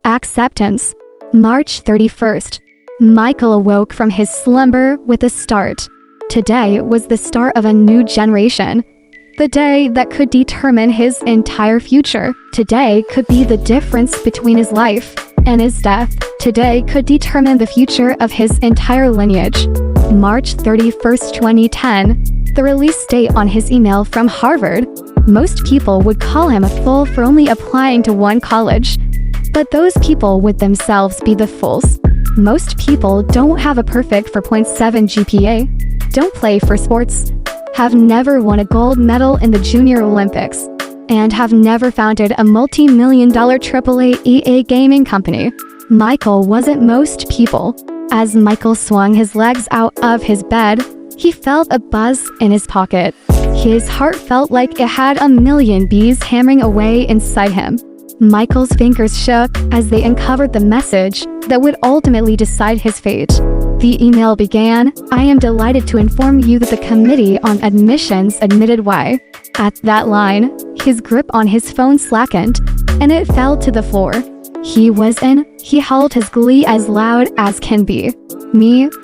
Acceptance. March 31st. Michael awoke from his slumber with a start. Today was the start of a new generation. The day that could determine his entire future. Today could be the difference between his life and his death. Today could determine the future of his entire lineage. March 31st, 2010. The release date on his email from Harvard. Most people would call him a fool for only applying to one college. But those people would themselves be the fools. Most people don't have a perfect 4.7 GPA, don't play for sports, have never won a gold medal in the Junior Olympics, and have never founded a multi-million-dollar AAA EA gaming company. Michael wasn't most people. As Michael swung his legs out of his bed, he felt a buzz in his pocket. His heart felt like it had a million bees hammering away inside him. Michael's fingers shook as they uncovered the message that would ultimately decide his fate. The email began, "I am delighted to inform you that the Committee on Admissions admitted Y." At that line, his grip on his phone slackened, and it fell to the floor. He was in. He howled his glee as loud as can be.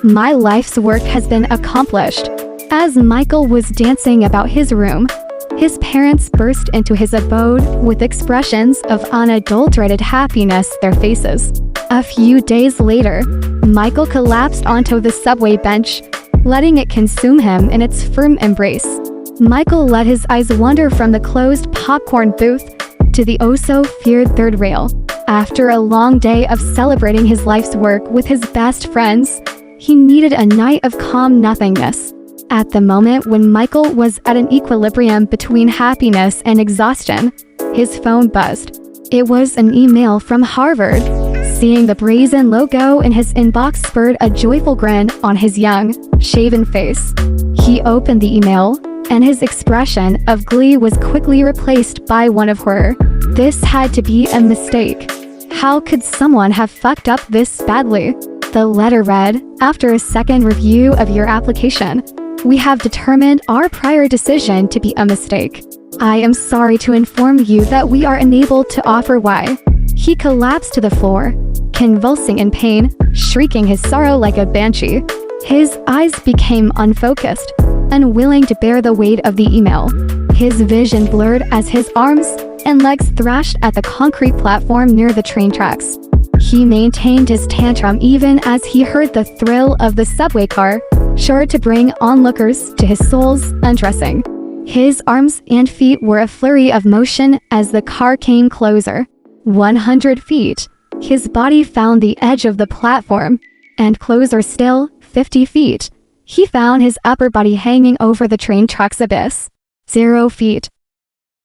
My life's work has been accomplished." As Michael was dancing about his room, his parents burst into his abode with expressions of unadulterated happiness on their faces. A few days later, Michael collapsed onto the subway bench, letting it consume him in its firm embrace. Michael let his eyes wander from the closed popcorn booth to the oh-so-feared third rail. After a long day of celebrating his life's work with his best friends, he needed a night of calm nothingness. At the moment when Michael was at an equilibrium between happiness and exhaustion, his phone buzzed. It was an email from Harvard. Seeing the brazen logo in his inbox spurred a joyful grin on his young, shaven face. He opened the email, and his expression of glee was quickly replaced by one of horror. This had to be a mistake. How could someone have fucked up this badly? The letter read, "After a second review of your application, we have determined our prior decision to be a mistake. I am sorry to inform you that we are unable to offer Y." He collapsed to the floor, convulsing in pain, shrieking his sorrow like a banshee. His eyes became unfocused, unwilling to bear the weight of the email. His vision blurred as his arms and legs thrashed at the concrete platform near the train tracks. He maintained his tantrum even as he heard the thrill of the subway car, sure to bring onlookers to his soul's undressing. His arms and feet were a flurry of motion as the car came closer. 100 feet. His body found the edge of the platform, and closer still, 50 feet. He found his upper body hanging over the train track's abyss. 0 feet.